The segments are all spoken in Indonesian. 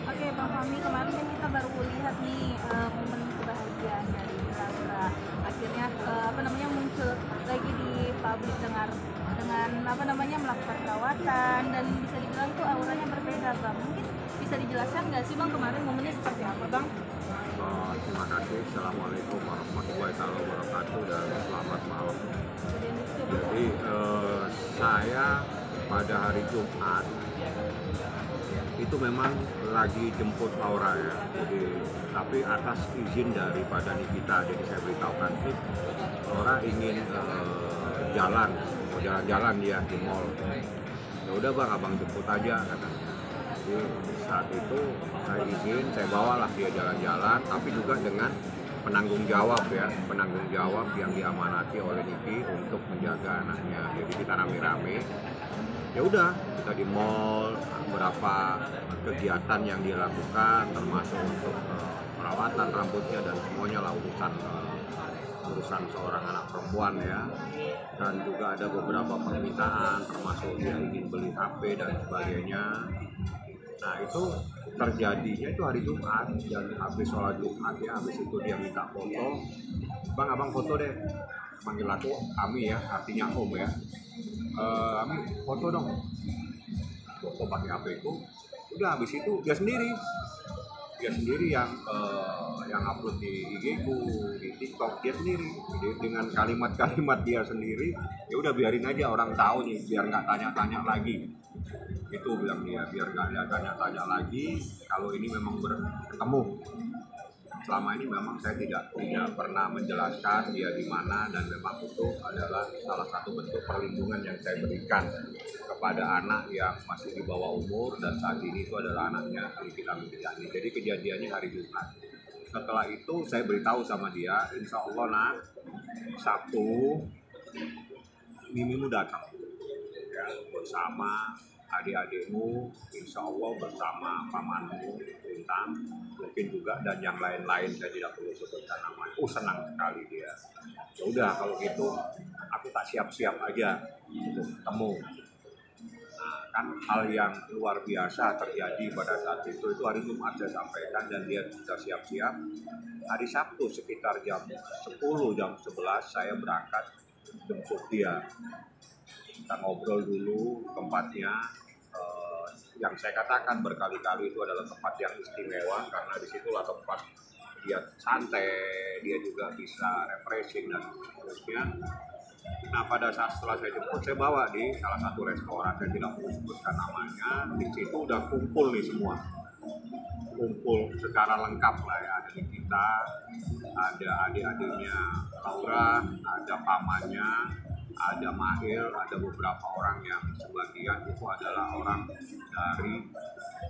Oke, Bang Fahmi, kemarin kan kita baru lihat nih momen kebahagiaan dari Laura. Akhirnya muncul lagi di publik dengan melakukan perawatan dan bisa dibilang tuh auranya berbeda, Bang. Mungkin bisa dijelaskan nggak sih, Bang, kemarin momennya seperti apa, Bang? Terima kasih. Assalamualaikum warahmatullahi wabarakatuh dan selamat malam. Jadi saya pada hari Jumat itu memang lagi jemput Laura ya. Jadi tapi atas izin daripada Nikita. Jadi saya beritahukan sih Laura ingin mau jalan-jalan dia di mall. Ya udah bang, abang jemput aja kata. Jadi saat itu saya izin, saya bawalah dia jalan-jalan, tapi juga dengan penanggung jawab yang diamanati oleh Niki untuk menjaga anaknya. Jadi kita rame-rame. Ya udah, kita di mall, beberapa kegiatan yang dia lakukan, termasuk untuk perawatan rambutnya dan semuanya lah urusan seorang anak perempuan ya. Dan juga ada beberapa permintaan, termasuk dia ingin beli HP dan sebagainya. Nah itu terjadinya itu hari Jumat, dan habis sholat Jumat ya, habis itu dia minta foto. Bang, abang foto deh. Manggil aku Ami ya, artinya Om ya. Ami foto dong. Foto pakai HP ku. Udah habis itu dia sendiri yang upload di IG ku, di TikTok dia sendiri. Jadi dengan kalimat-kalimat dia sendiri, ya udah biarin aja orang tahu nih, biar nggak tanya-tanya lagi. Itu bilang dia, biar nggak ada tanya-tanya lagi. Kalau ini memang bertemu, selama ini memang saya tidak pernah menjelaskan dia di mana, dan memang itu adalah salah satu bentuk perlindungan yang saya berikan kepada anak yang masih di bawah umur, dan saat ini itu adalah anaknya Nikita Mirzani. Jadi kejadiannya hari Jumat. Setelah itu saya beritahu sama dia, insya Allah nak, Sabtu mimimu datang ya, bersama adik-adikmu, insya Allah bersama pamanmu Bintang, mungkin juga dan yang lain-lain, saya tidak perlu sebutkan namanya. Senang sekali dia. Ya udah kalau gitu aku tak siap-siap aja untuk ketemu. Nah, kan hal yang luar biasa terjadi pada saat itu hari Jumat saya sampaikan, dan dia sudah siap-siap. Hari Sabtu sekitar jam 10, jam 11 saya berangkat jemput dia. Kita ngobrol dulu tempatnya. Yang saya katakan berkali-kali itu adalah tempat yang istimewa, karena disitulah tempat dia santai, dia juga bisa refreshing dan seterusnya. Nah pada saat setelah saya jemput, saya bawa di salah satu restoran, saya tidak perlu sebutkan namanya. Di situ udah kumpul nih semua, kumpul secara lengkap lah ya. Ada Nikita, ada adik-adiknya Laura, ada pamannya, ada Mahil, ada beberapa orang yang sebagian itu adalah orang dari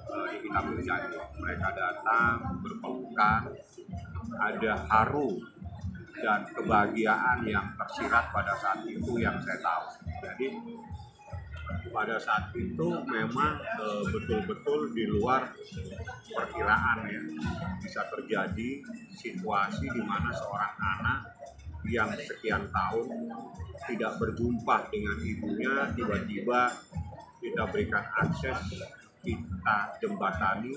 Nikita Mirzani. Mereka datang berpelukan, ada haru dan kebahagiaan yang tersirat pada saat itu yang saya tahu. Jadi pada saat itu memang betul-betul di luar perkiraan ya, bisa terjadi situasi di mana seorang anak yang sekian tahun tidak berjumpa dengan ibunya, tiba-tiba kita berikan akses, kita jembatani,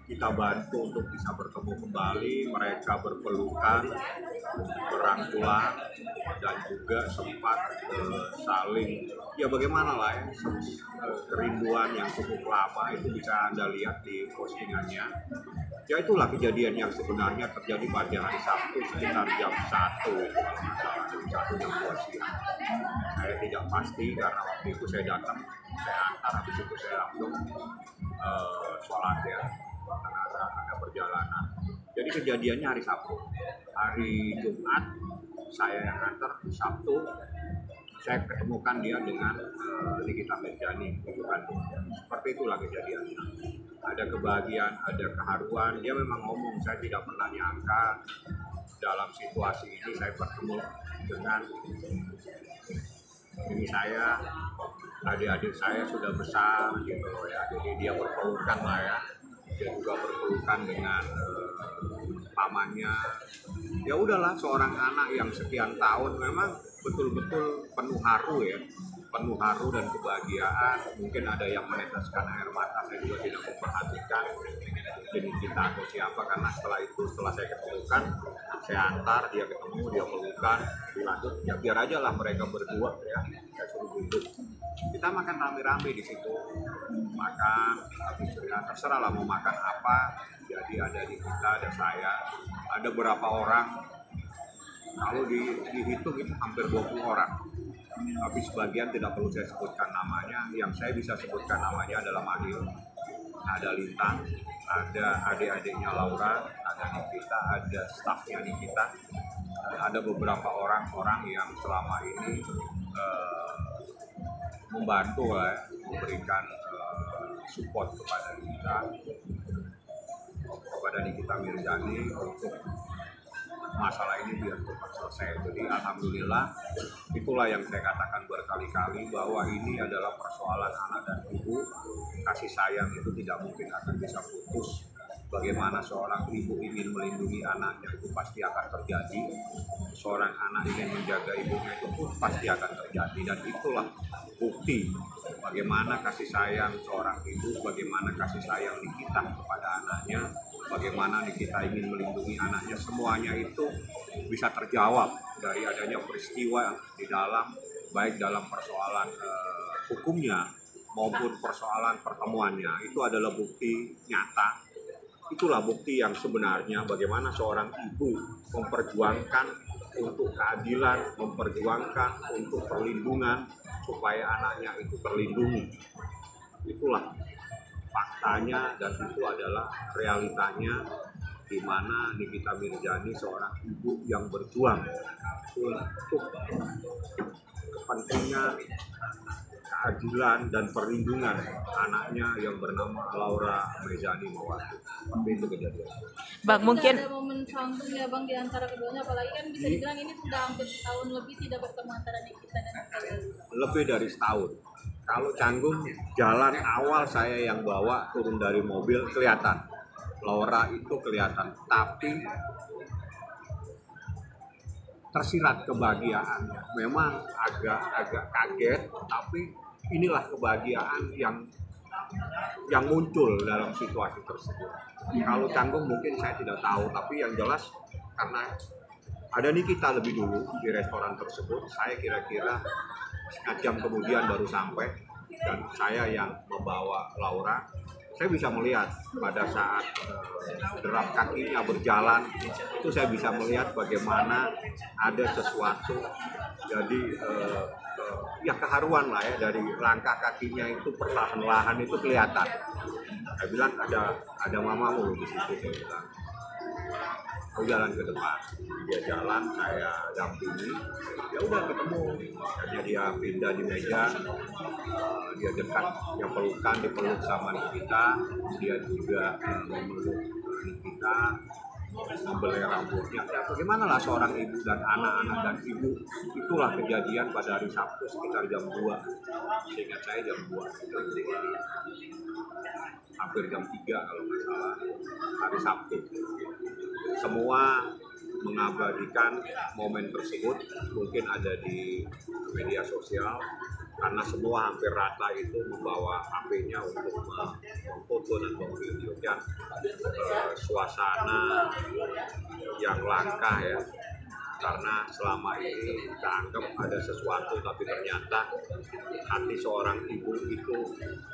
kita bantu untuk bisa bertemu kembali. Mereka berpelukan, berangkulan, dan juga sempat saling, ya bagaimana lah ya, kerinduan yang cukup lama itu bisa Anda lihat di postingannya. Ya itulah kejadian yang sebenarnya terjadi pada hari Sabtu sekitar jam 1, jam 1 jam 2 siang. Saya tidak pasti karena waktu itu saya datang, saya antar, habis itu saya langsung sholat ya, karena ada perjalanan. Jadi kejadiannya hari Sabtu. Hari Jumat saya yang antar, Sabtu saya ketemukan dia dengan Nikita Mirzani di Bandung. Seperti itulah kejadiannya. Ada kebahagiaan, ada keharuan. Dia memang ngomong, saya tidak pernah nyangka dalam situasi ini saya bertemu dengan ini saya, adik-adik saya sudah besar gitu ya. Jadi dia berpelukan lah ya. Dia juga berpelukan dengan pamannya. Ya udahlah, seorang anak yang sekian tahun memang betul-betul penuh haru ya. penuh haru dan kebahagiaan. Mungkin ada yang meneteskan air mata, saya juga tidak memperhatikan jenis kita atau siapa, karena setelah saya ketemukan, saya antar dia ketemu, dia pelukan, dilanjut, ya biar aja lah mereka berdua ya, saya suruh duduk. Kita makan rame-rame di situ, makan, habis itu ya terserah lah mau makan apa. Jadi ada di kita, ada saya, ada berapa orang, kalau dihitung itu hampir 20 orang. Tapi sebagian tidak perlu saya sebutkan namanya. Yang saya bisa sebutkan namanya adalah Mahil, ada Lintang, ada adik-adiknya Laura, ada Nikita, ada stafnya Nikita, ada beberapa orang-orang yang selama ini membantu lah, memberikan support kepada Nikita Mirzani untuk masalah ini biar cepat selesai. Jadi alhamdulillah, itulah yang saya katakan berkali-kali bahwa ini adalah persoalan anak dan ibu. Kasih sayang itu tidak mungkin akan bisa putus. Bagaimana seorang ibu ingin melindungi anaknya itu pasti akan terjadi. Seorang anak ingin menjaga ibunya itu pun pasti akan terjadi. Dan itulah bukti bagaimana kasih sayang seorang ibu, bagaimana kasih sayang Nikita kepada anaknya, bagaimana Nikita ingin melindungi anaknya. Semuanya itu bisa terjawab dari adanya peristiwa di dalam, baik dalam persoalan hukumnya maupun persoalan pertemuannya. Itu adalah bukti nyata. Itulah bukti yang sebenarnya bagaimana seorang ibu memperjuangkan untuk keadilan, memperjuangkan untuk perlindungan supaya anaknya itu terlindungi. Itulah faktanya dan itu adalah realitanya, di mana Nikita Mirzani seorang ibu yang berjuang untuk kepentingan keadilan dan perlindungan anaknya yang bernama Laura Mirzani Mawati. Seperti itu kejadian. Bang, mungkin ada momen santum ya Bang di antara keduanya, apalagi kan bisa dibilang ini sudah hampir setahun lebih tidak bertemu antara Nikita dan Laura. Lebih dari setahun. Kalau Canggung, jalan awal saya yang bawa turun dari mobil kelihatan. Laura itu kelihatan, tapi tersirat kebahagiaannya. Memang agak kaget, tapi inilah kebahagiaan yang muncul dalam situasi tersebut. Kalau Canggung mungkin saya tidak tahu, tapi yang jelas karena ada Nikita lebih dulu di restoran tersebut, saya kira-kira setengah jam kemudian baru sampai, dan saya yang membawa Laura. Saya bisa melihat pada saat derap kakinya berjalan, itu saya bisa melihat bagaimana ada sesuatu. Jadi ya keharuan lah ya, dari langkah kakinya itu perlahan-lahan itu kelihatan. Saya bilang ada mamamu di situ, saya bilang. Aku jalan ke depan, dia jalan, saya dampingi, ya udah ketemu. Akhirnya dia pindah di meja, dia dekat, yang pelukan, dipeluk sama Nikita, dia juga memeluk Nikita, membelai rambutnya. Ya bagaimana lah seorang ibu dan anak-anak dan ibu. Itulah kejadian pada hari Sabtu sekitar jam 2, seingat saya jam 2, hampir jam 3 kalau nggak salah, hari Sabtu. Semua mengabadikan momen tersebut, mungkin ada di media sosial, karena semua hampir rata itu membawa HP-nya untuk memfoto dan memvideokan suasana yang langka ya. Karena selama ini kita anggap ada sesuatu, tapi ternyata hati seorang ibu itu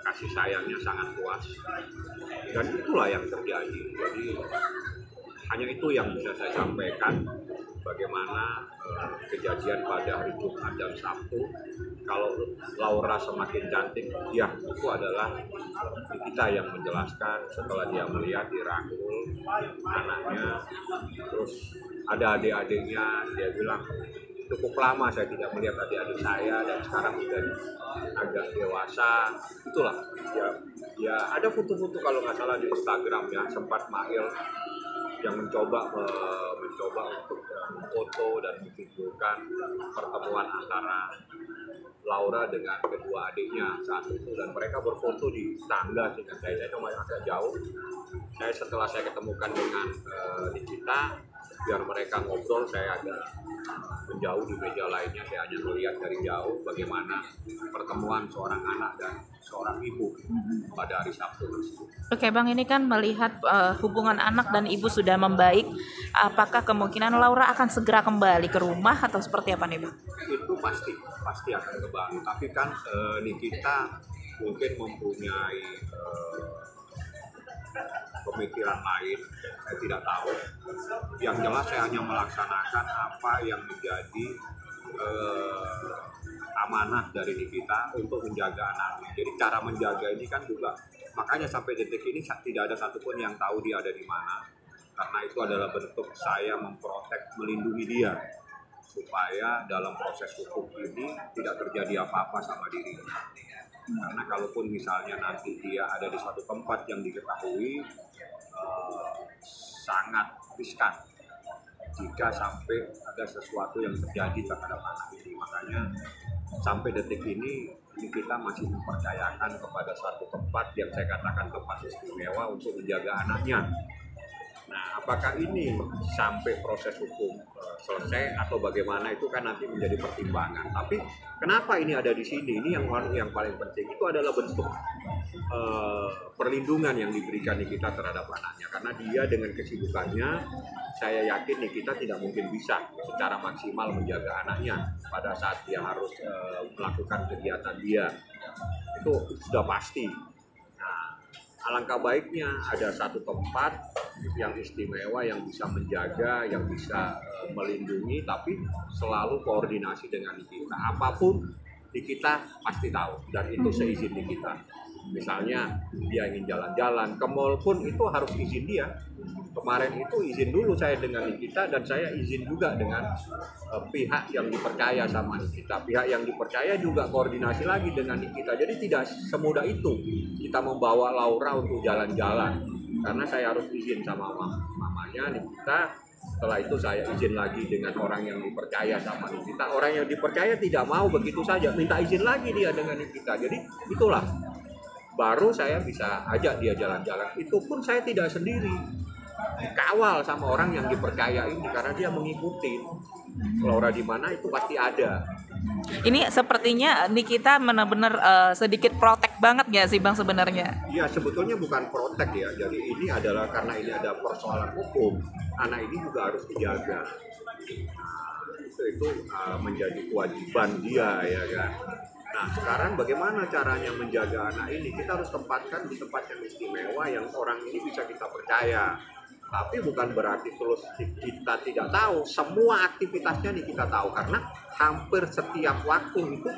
kasih sayangnya sangat luas, dan itulah yang terjadi. Jadi hanya itu yang bisa saya sampaikan, bagaimana kejadian pada hari Jumat dan Sabtu. Kalau Laura semakin cantik, ya itu adalah kita yang menjelaskan setelah dia melihat dirangkul anaknya, terus ada adik-adiknya, dia bilang cukup lama saya tidak melihat adik-adik saya dan sekarang sudah agak dewasa. Itulah ya ada foto-foto kalau nggak salah di Instagram ya, sempat Mahil yang mencoba untuk foto dan memvideokan pertemuan antara Laura dengan kedua adiknya saat itu, dan mereka berfoto di tangga. Sehingga saya cuma agak jauh. Setelah saya ketemukan dengan Nikita, biar mereka ngobrol, saya agak menjauh di meja lainnya. Saya hanya melihat dari jauh bagaimana pertemuan seorang anak dan seorang ibu pada hari Sabtu tersebut. Oke Bang, ini kan melihat hubungan anak dan ibu sudah membaik, apakah kemungkinan Laura akan segera kembali ke rumah atau seperti apa nih Bang? Itu pasti akan kembali. Tapi kan Nikita mungkin mempunyai pemikiran lain, saya tidak tahu. Yang jelas saya hanya melaksanakan apa yang menjadi amanah dari Nikita untuk menjaga anaknya. Jadi cara menjaga ini kan juga, makanya sampai detik ini tidak ada satupun yang tahu dia ada di mana. Karena itu adalah bentuk saya memprotek, melindungi dia supaya dalam proses hukum ini tidak terjadi apa-apa sama dirinya. Karena kalaupun misalnya nanti dia ada di suatu tempat yang diketahui sangat riskan jika sampai ada sesuatu yang terjadi terhadap anak ini. Makanya sampai detik ini kita masih mempercayakan kepada satu tempat yang saya katakan tempat istimewa untuk menjaga anaknya. Nah, apakah ini sampai proses hukum selesai atau bagaimana, itu kan nanti menjadi pertimbangan. Tapi kenapa ini ada di sini? Ini yang paling penting itu adalah bentuk perlindungan yang diberikan Nikita terhadap anaknya. Karena dia dengan kesibukannya, saya yakin Nikita tidak mungkin bisa secara maksimal menjaga anaknya pada saat dia harus melakukan kegiatan dia. Itu sudah pasti. Alangkah baiknya ada satu tempat yang istimewa yang bisa menjaga, yang bisa melindungi, tapi selalu koordinasi dengan Nikita. Apapun Nikita pasti tahu, dan itu seizin Nikita. Misalnya dia ingin jalan-jalan ke mall pun itu harus izin dia. Kemarin itu izin dulu saya dengan Nikita, dan saya izin juga dengan pihak yang dipercaya sama Nikita. Pihak yang dipercaya juga koordinasi lagi dengan Nikita. Jadi tidak semudah itu kita membawa Laura untuk jalan-jalan, karena saya harus izin sama mamanya Nikita. Setelah itu saya izin lagi dengan orang yang dipercaya sama Nikita. Orang yang dipercaya tidak mau begitu saja, minta izin lagi dia dengan Nikita. Jadi itulah baru saya bisa ajak dia jalan-jalan. Itu pun saya tidak sendiri, dikawal sama orang yang dipercaya ini, karena dia mengikuti. Laura di mana itu pasti ada. Ini sepertinya Nikita benar-benar sedikit protek banget ya sih Bang sebenarnya? Iya, sebetulnya bukan protek ya. Jadi ini adalah karena ini ada persoalan hukum. Anak ini juga harus dijaga. Itu menjadi kewajiban dia, ya kan. Nah, sekarang bagaimana caranya menjaga anak ini? Kita harus tempatkan di tempat yang istimewa, yang orang ini bisa kita percaya. Tapi bukan berarti terus kita tidak tahu. Semua aktivitasnya nih kita tahu, karena hampir setiap waktu itu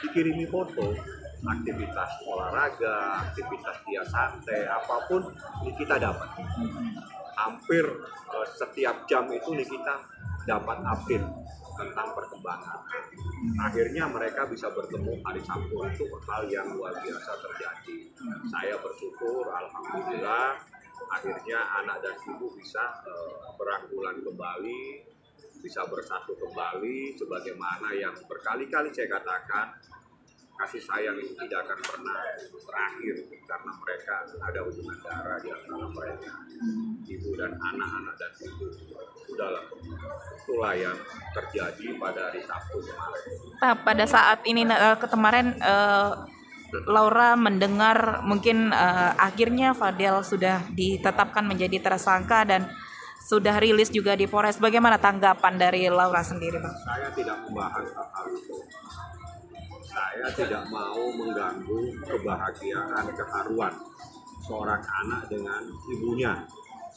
dikirimi foto. Aktivitas olahraga, aktivitas dia santai, apapun ini kita dapat. Hampir setiap jam itu nih kita dapat update tentang perkembangan. Akhirnya mereka bisa bertemu hari Sabtu, itu hal yang luar biasa terjadi. Saya bersyukur, alhamdulillah, akhirnya anak dan ibu bisa berangkulan kembali, bisa bersatu kembali, sebagaimana yang berkali-kali saya katakan, kasih sayang itu tidak akan pernah berakhir, karena mereka ada hubungan darah di antara mereka, ibu dan anak dan ibu. Sudahlah, itulah yang terjadi pada hari Sabtu kemarin. Nah, pada saat ini kemarin Laura mendengar mungkin akhirnya Fadel sudah ditetapkan menjadi tersangka dan sudah rilis juga di Polres. Bagaimana tanggapan dari Laura sendiri, Bang? Saya tidak membahas hal itu. Saya tidak mau mengganggu kebahagiaan, keharuan seorang anak dengan ibunya.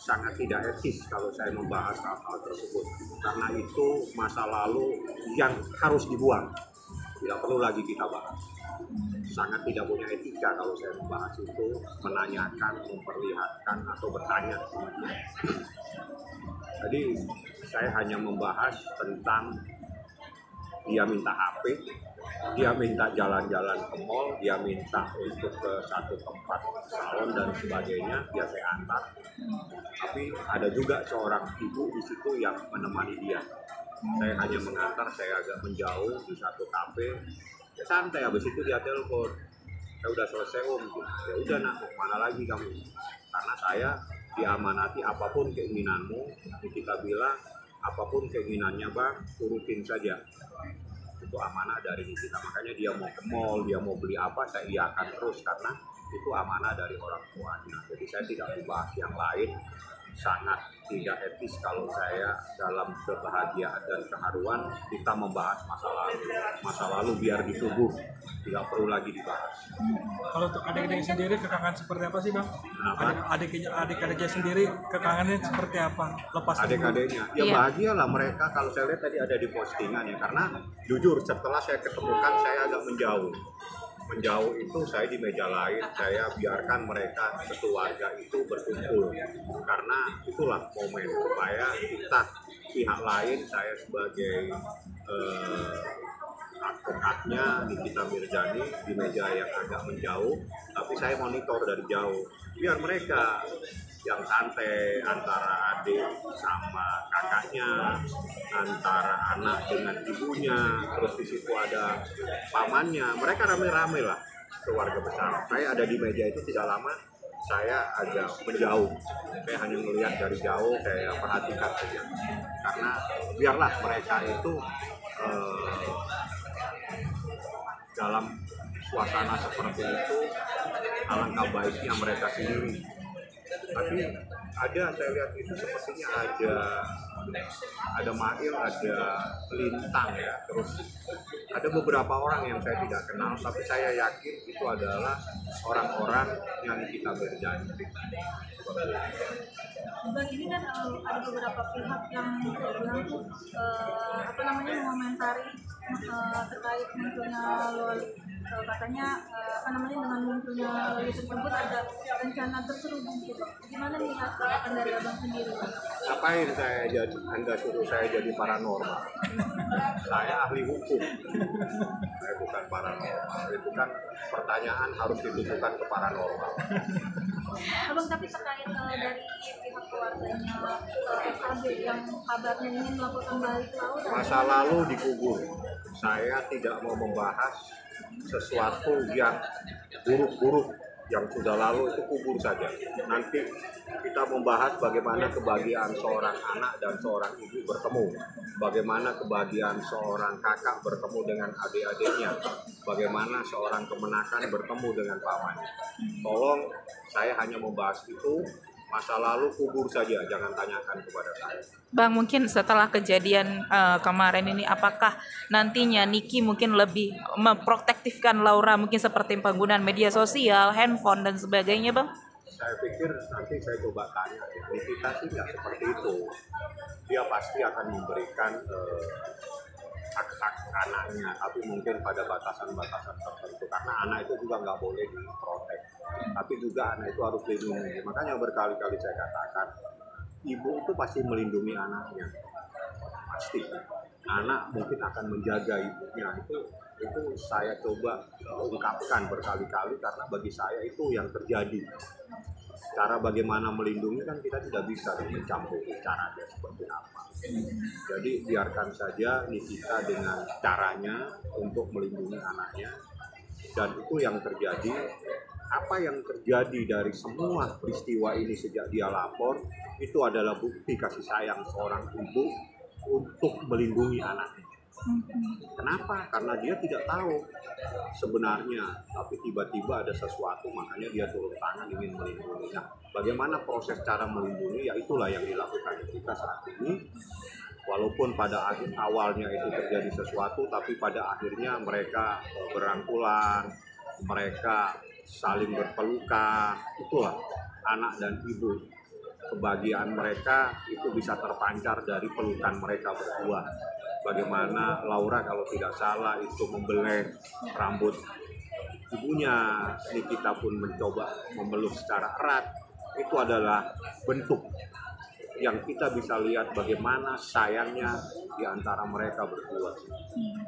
Sangat tidak etis kalau saya membahas hal tersebut, karena itu masa lalu yang harus dibuang. Tidak perlu lagi kita bahas. Sangat tidak punya etika kalau saya membahas itu, menanyakan, memperlihatkan, atau bertanya. Jadi saya hanya membahas tentang dia minta HP, dia minta jalan-jalan ke mall, dia minta untuk ke satu tempat salon dan sebagainya, dia saya antar. Tapi ada juga seorang ibu di situ yang menemani dia. Saya hanya mengantar, saya agak menjauh di satu kafe. Ya santai, habis itu dia telepon. Saya udah selesai om, ya udah nak, mau kemana lagi kamu? Karena saya diamanati apapun keinginanmu, kita bilang apapun keinginannya bang, turutin saja. Itu amanah dari kita. Makanya dia mau ke mall, dia mau beli apa, saya iakan terus karena itu amanah dari orang tuanya. Jadi saya tidak membahas yang lain. Sangat tidak etis kalau saya dalam kebahagiaan dan keharuan kita membahas masa lalu biar ditubuh, tidak perlu lagi dibahas. Kalau untuk adik-adiknya sendiri kekangan seperti apa sih bang? Adik-adiknya sendiri kekangannya seperti apa? Lepas adik-adiknya ya Iya. bahagialah mereka. Kalau saya lihat tadi ada di postingan ya, karena jujur setelah saya ketemukan saya agak menjauh itu. Saya di meja lain, saya biarkan mereka sekeluarga itu berkumpul karena itulah momen supaya kita pihak lain, saya sebagai advokatnya Nikita Mirzani di meja yang agak menjauh, tapi saya monitor dari jauh biar mereka yang santai antara adik sama kakaknya, antara anak dengan ibunya, terus di situ ada pamannya, mereka rame-rame lah keluarga besar. Saya ada di meja itu tidak lama, saya agak menjauh, saya hanya melihat dari jauh, saya perhatikan saja karena biarlah mereka itu dalam suasana seperti itu, alangkah baiknya mereka sendiri. Tapi saya lihat itu sepertinya ada Mail, ada Lintang ya, terus ada beberapa orang yang saya tidak kenal, tapi saya yakin itu adalah orang-orang yang kita berjanji. Bang, ini kan ada beberapa pihak yang bilang tuh mengomentari terkait munculnya Loli. Katanya dengan munculnya Loli tersebut ada rencana terselubung gitu. Gimana nih tanggapan dari abang sendiri? Ngapain Anda suruh saya jadi paranormal? Saya ahli hukum, saya bukan paranormal. Itu kan pertanyaan harus ditujukan ke paranormal. Abang, tapi terkait dari pihak keluarganya SAB yang kabarnya ingin melakukan balik laut, Masa lalu dikubur. Saya tidak mau membahas sesuatu yang buruk-buruk yang sudah lalu, itu kubur saja. Nanti kita membahas bagaimana kebahagiaan seorang anak dan seorang ibu bertemu, bagaimana kebahagiaan seorang kakak bertemu dengan adik-adiknya, bagaimana seorang kemenakan bertemu dengan pamannya. Tolong, saya hanya membahas itu. Masa lalu kubur saja, jangan tanyakan kepada saya. Bang, mungkin setelah kejadian kemarin ini, apakah nantinya Niki mungkin lebih memprotektifkan Laura, mungkin seperti penggunaan media sosial, handphone dan sebagainya, Bang? Saya pikir nanti saya coba tanya, Nikita sih nggak seperti itu. Dia pasti akan memberikan hak-hak anaknya, tapi mungkin pada batasan-batasan tertentu, karena anak itu juga nggak boleh diprotek, tapi juga anak itu harus dilindungi. Makanya berkali-kali saya katakan, ibu itu pasti melindungi anaknya, pasti. Anak mungkin akan menjaga ibunya, itu saya coba ungkapkan berkali-kali karena bagi saya itu yang terjadi. Cara bagaimana melindungi kan kita tidak bisa mencampuri caranya seperti apa. Jadi biarkan saja Nikita dengan caranya untuk melindungi anaknya, dan itu yang terjadi. Apa yang terjadi dari semua peristiwa ini sejak dia lapor itu adalah bukti kasih sayang seorang ibu untuk melindungi anaknya. Kenapa? Karena dia tidak tahu sebenarnya, tapi tiba-tiba ada sesuatu, makanya dia turun tangan ingin melindungi. Nah, bagaimana proses cara melindungi? Ya itulah yang dilakukan kita saat ini. Walaupun pada awalnya itu terjadi sesuatu, tapi pada akhirnya mereka berangkulan, mereka saling berpelukan. Itulah anak dan ibu. Kebahagiaan mereka itu bisa terpancar dari pelukan mereka berdua. Bagaimana Laura kalau tidak salah itu membelai rambut ibunya, Nikita pun mencoba memeluk secara erat. Itu adalah bentuk yang kita bisa lihat bagaimana sayangnya di antara mereka berdua.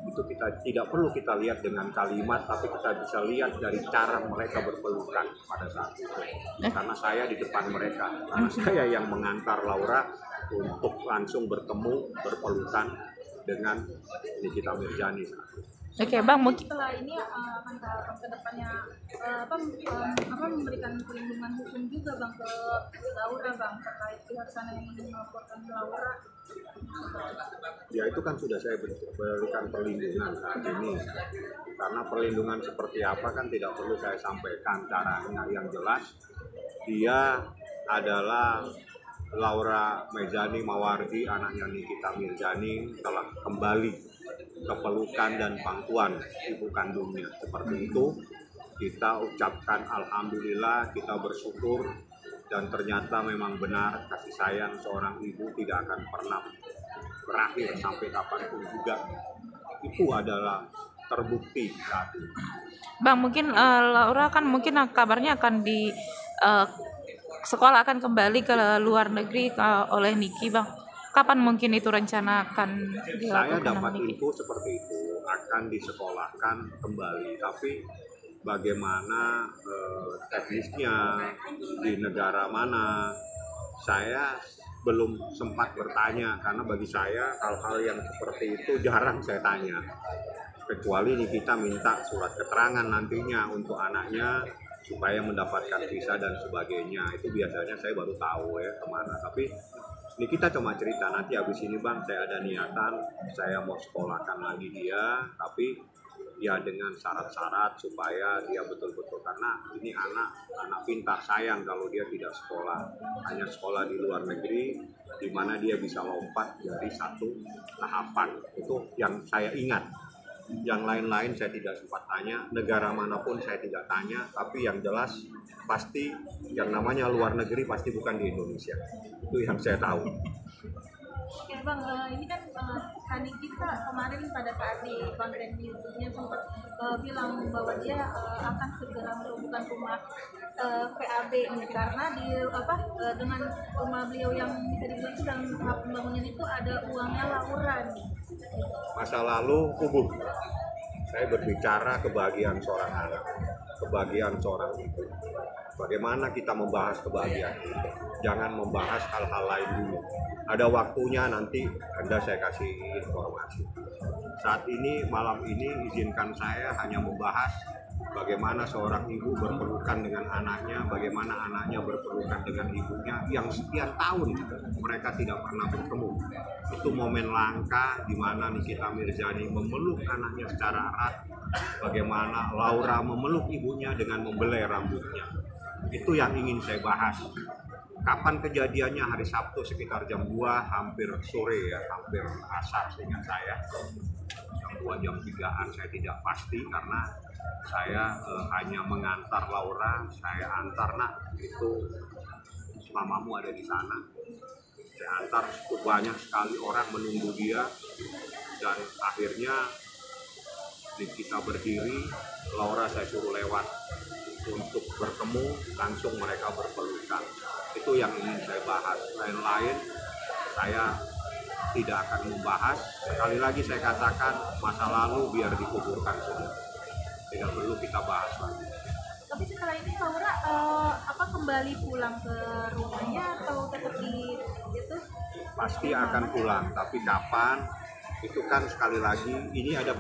Itu kita tidak perlu kita lihat dengan kalimat, tapi kita bisa lihat dari cara mereka berpelukan pada saat itu. Karena saya di depan mereka, karena saya yang mengantar Laura untuk langsung bertemu, berpelukan dengan Nikita Mirzani saat itu. Oke, Bang, mungkin Setelah ini akan ke depannya memberikan perlindungan hukum juga bang ke Laura bang terkait pihak sana yang ingin melaporkan Laura. Ya itu kan sudah saya berikan perlindungan saat ini. Karena perlindungan seperti apa kan tidak perlu saya sampaikan caranya. Yang jelas dia adalah Laura Mejani Mawardi, anaknya Nikita Mirjani, telah kembali ke pelukan dan pangkuan ibu kandungnya. Seperti itu kita ucapkan alhamdulillah, kita bersyukur, dan ternyata memang benar kasih sayang seorang ibu tidak akan pernah berakhir sampai kapanpun juga. Itu adalah terbukti saat ini. Bang, mungkin Laura kan mungkin kabarnya akan di sekolah akan kembali ke luar negeri oleh Niki, Bang. Kapan mungkin itu rencana akan Saya dilakukan sama dapat Niki? info seperti itu, akan disekolahkan kembali, tapi bagaimana teknisnya, di negara mana, saya belum sempat bertanya, karena bagi saya hal-hal yang seperti itu jarang saya tanya, kecuali Nikita minta surat keterangan nantinya untuk anaknya supaya mendapatkan visa dan sebagainya. Itu biasanya saya baru tahu ya kemana. Tapi Nikita cuma cerita, nanti habis ini bang saya ada niatan, saya mau sekolahkan lagi dia, tapi ya dengan syarat-syarat supaya dia betul-betul, karena ini anak pintar, sayang kalau dia tidak sekolah, hanya sekolah di luar negeri, di mana dia bisa lompat dari satu tahapan. Itu yang saya ingat. Yang lain-lain saya tidak sempat tanya, negara manapun saya tidak tanya, tapi yang jelas pasti yang namanya luar negeri pasti bukan di Indonesia. Itu yang saya tahu. Oke bang, ini kan Kak Nikita kemarin pada saat di konten YouTube-nya sempat bilang bahwa dia akan segera merubuhkan rumah PAB ini karena dengan rumah beliau yang bisa dibilang dalam tahap pembangunan itu ada uangnya Laura nih. Masa lalu kubur. Saya berbicara kebahagiaan seorang anak, kebahagiaan seorang ibu. Bagaimana kita membahas kebahagiaan itu? Jangan membahas hal-hal lain dulu. Ada waktunya nanti Anda saya kasih informasi. Saat ini, malam ini izinkan saya hanya membahas bagaimana seorang ibu berpelukan dengan anaknya, bagaimana anaknya berpelukan dengan ibunya yang sekian tahun mereka tidak pernah bertemu. Itu momen langka di mana Nikita Mirjani memeluk anaknya secara erat, bagaimana Laura memeluk ibunya dengan membelai rambutnya. Itu yang ingin saya bahas. Kapan kejadiannya? Hari Sabtu sekitar jam 2, hampir sore ya, hampir asar seingat saya. Jam 2, jam 3-an saya tidak pasti karena saya hanya mengantar Laura, saya antar nak, itu mamamu ada di sana. Saya antar, banyak sekali orang menunggu dia, dan akhirnya kita berdiri, Laura saya suruh lewat untuk bertemu, langsung mereka berpelukan. Itu yang ingin saya bahas. Lain-lain saya tidak akan membahas. Sekali lagi saya katakan, masa lalu biar dikuburkan saja. Tidak perlu kita bahas lagi. Tapi setelah ini Laura kembali pulang ke rumahnya atau tetap di itu? Pasti akan pulang, tapi kapan? Itu kan sekali lagi ini ada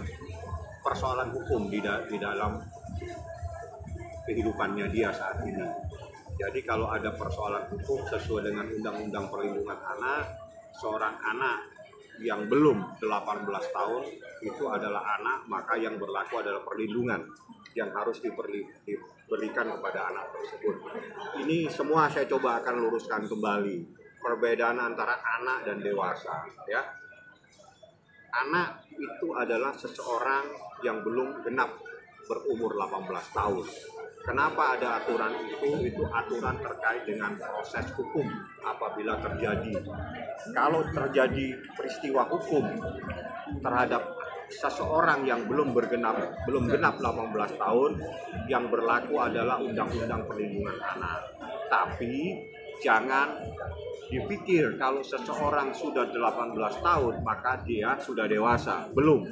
persoalan hukum di dalam kehidupannya dia saat ini. Jadi kalau ada persoalan hukum sesuai dengan Undang-Undang Perlindungan Anak, seorang anak yang belum 18 tahun itu adalah anak, maka yang berlaku adalah perlindungan yang harus diberikan kepada anak tersebut. Ini semua saya coba akan luruskan kembali, perbedaan antara anak dan dewasa, ya. Anak itu adalah seseorang yang belum genap berumur 18 tahun. Kenapa ada aturan itu? Itu aturan terkait dengan proses hukum apabila terjadi. Kalau terjadi peristiwa hukum terhadap seseorang yang belum genap 18 tahun, yang berlaku adalah Undang-Undang Perlindungan Anak. Tapi jangan dipikir kalau seseorang sudah 18 tahun maka dia sudah dewasa. Belum.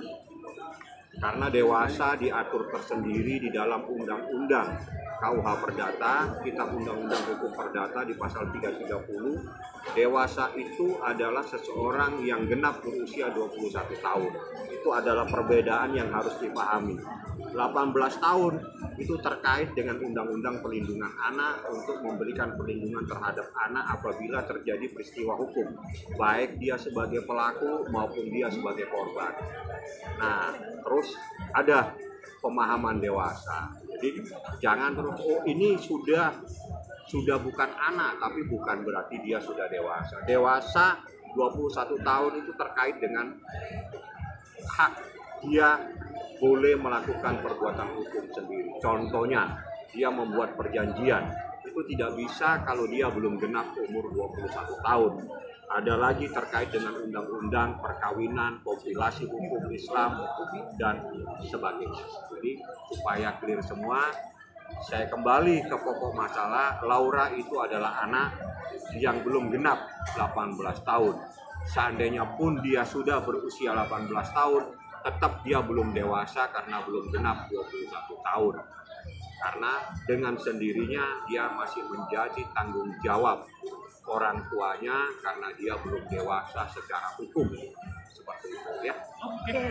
Karena dewasa diatur tersendiri di dalam undang-undang KUH Perdata, Kitab Undang-Undang Hukum Perdata di pasal 330, dewasa itu adalah seseorang yang genap berusia 21 tahun. Itu adalah perbedaan yang harus dipahami. 18 tahun itu terkait dengan Undang-Undang Perlindungan Anak untuk memberikan perlindungan terhadap anak apabila terjadi peristiwa hukum, baik dia sebagai pelaku maupun dia sebagai korban. Nah, terus ada pemahaman dewasa. Jadi jangan terus ini sudah bukan anak, tapi bukan berarti dia sudah dewasa. Dewasa 21 tahun itu terkait dengan hak dia boleh melakukan perbuatan hukum sendiri. Contohnya, dia membuat perjanjian. Itu tidak bisa kalau dia belum genap umur 21 tahun. Ada lagi terkait dengan undang-undang perkawinan, kompilasi hukum Islam, dan sebagainya. Jadi supaya clear semua, saya kembali ke pokok masalah. Laura itu adalah anak yang belum genap 18 tahun. Seandainya pun dia sudah berusia 18 tahun, tetap dia belum dewasa karena belum genap 21 tahun. Karena dengan sendirinya dia masih menjadi tanggung jawab orang tuanya karena dia belum dewasa secara hukum. Seperti itu ya. Oke.